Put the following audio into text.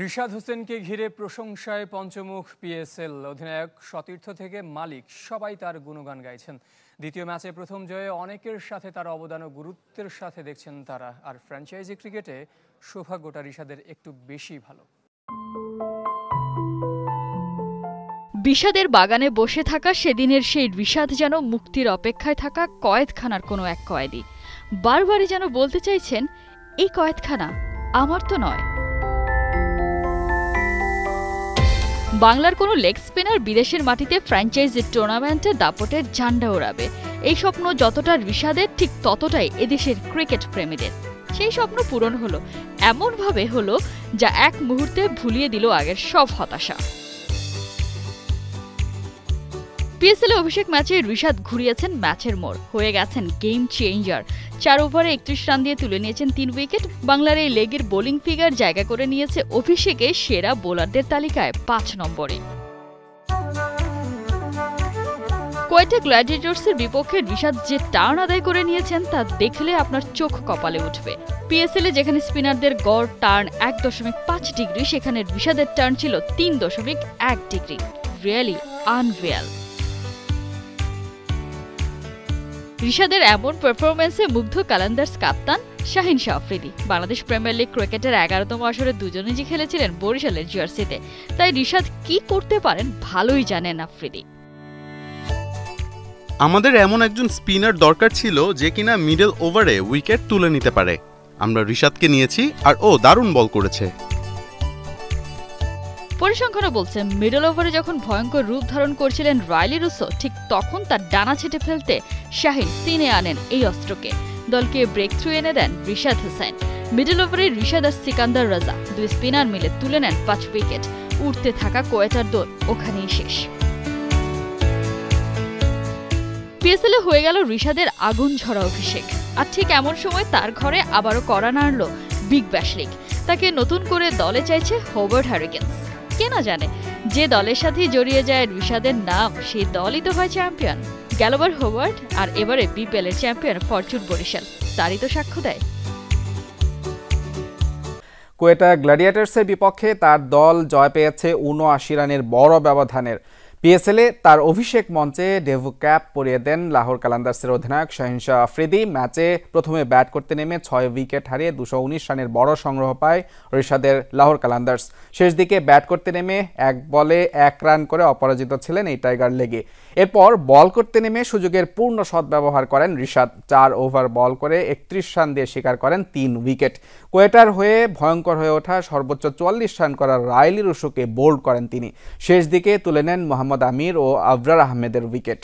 রিশাদ হোসেনকে ঘিরে প্রশংসায় পঞ্চমুখ পিএসএল। অধিনায়ক সতীর্থ থেকে মালিক সবাই তার গুণগান গাইছেন। দ্বিতীয় ম্যাচে প্রথম জয়ে অনেকের সাথে তার অবদান ও গুরুত্বের সাথে দেখছেন তারা। আর ফ্র্যাঞ্চাইজি ক্রিকেটে সৌভাগ্যটা রিশাদের একটু বেশি ভালো। বিষাদের বাগানে বসে থাকা সেদিনের সেই রিশাদ যেন মুক্তির অপেক্ষায় থাকা কয়েদখানার কোনো এক কয়েদি। বারবারই যেন বলতে চাইছেন, এই কয়েদখানা আমার তো নয়। বাংলার কোনো লেগ স্পিনার বিদেশের মাটিতে ফ্র্যাঞ্চাইজি টুর্নামেন্টে দাপটের ঝান্ডা ওড়াবে, এই স্বপ্ন যতটা রিশাদের ঠিক ততটাই এদেশের ক্রিকেট প্রেমীদের। সেই স্বপ্ন পূরণ হলো, এমনভাবে হলো যা এক মুহূর্তে ভুলিয়ে দিল আগের সব হতাশা। পিএসএল অভিষেক ম্যাচে রিশাদ ঘুরিয়েছেন ম্যাচের মোড়, হয়ে গেছেন গেম চেঞ্জার। 4 ওভারে 31 রান দিয়ে তুলে নিয়েছেন 3 উইকেট। বাংলার এই লেগের বোলিং ফিগার জায়গা করে নিয়েছে অভিষেকে সেরা বোলারদের তালিকায় 5 নম্বরে। কোয়েটা গ্ল্যাডিয়েটর্সের বিপক্ষে রিশাদ যে টার্ন আদায় করে নিয়েছেন তা দেখলে আপনার চোখ কপালে উঠবে। পিএসএলে যেখানে স্পিনারদের গড় টার্ন 1.5 ডিগ্রি, সেখানে রিশাদের টার্ন ছিল 3.1 ডিগ্রি। Really unreal. রিশাদের এমন পারফরম্যান্সে মুগ্ধ কালান্দার্স কাপ্তান শাহিন শাহ আফ্রিদি। বাংলাদেশ প্রিমিয়ার লিগ ক্রিকেটের 11তম আসরে দুজনেই খেলেছিলেন বরিশালের জার্সিতে, তাই রিশাদ কি করতে পারেন ভালোই জানেন আফ্রিদি। আমাদের এমন একজন স্পিনার দরকার ছিল যে কিনা মিডল ওভারে উইকেট তুলে নিতে পারে। আমরা রিশাদকে নিয়েছি আর ও দারুণ বল করেছে। পরিসংখ্যানও বলছে, মিডল ওভারে যখন ভয়ঙ্কর রূপ ধারণ করছিলেন রাইলি রুসো, ঠিক তখন তার ডানা ছেটে ফেলতে শাহিন সিনে আনেন এই অস্ত্রকে। দলকে ব্রেক থ্রু এনে দেন রিশাদ হোসেন। মিডল ওভারে রিশাদ আর সিকান্দার রাজা দুই স্পিনার মিলে তুলে নেন 5 উইকেট। উঠতে থাকা কোয়েটার দৌড় ওখানেই শেষ। পিএসএলে হয়ে গেল রিশাদের আগুন ঝরা অভিষেক। আর ঠিক এমন সময় তার ঘরে আবারও কড়া নাড়ল বিগ ব্যাশ লিগ। তাকে নতুন করে দলে চাইছে হোবার্ট হ্যারিকেন্স। কে না জানে, যে দলের সাথে জড়িয়ে যায় রিশাদের নাম, সেই দলই তো হয় চ্যাম্পিয়ন। গেলবার হোবার্ট আর এবারে বিপিএল এর চ্যাম্পিয়ন ফরচুন বরিশাল, তারই তো সাক্ষ্য দেয়। কোয়েটা গ্ল্যাডিয়েটর্সের বিপক্ষে তার দল জয় পেয়েছে 79 রানের বড় ব্যবধানের। পিএসএলে তার অভিষেক মঞ্চে ডেভু ক্যাপ পরিয়ে দেন লাহোর কালান্দার্সের অধিনায়ক শাহিন শাহ আফ্রিদি। ম্যাচে প্রথমে ব্যাট করতে নেমে 6 উইকেট হারিয়ে 219 রানের বড় সংগ্রহ পায় রিশাদের লাহোর কালান্দার্স। শেষ দিকে ব্যাট করতে নেমে 1 বলে 1 রান করে অপরাজিত ছিলেন এই টাইগার লেগে। এরপর বল করতে নেমে সুযোগের পূর্ণ সদ্ব্যবহার করেন রিশাদ। 4 ওভার বল করে 31 রান দিয়ে শিকার করেন 3 উইকেট। কোয়েটার হয়ে ভয়ঙ্কর হয়ে ওঠা সর্বোচ্চ 44 রান করা রাইলি রুসোকে বোল্ড করেন তিনি। শেষ দিকে তুলে নেন মোহাম্মদ আমির ও আবরার আহমেদের উইকেট।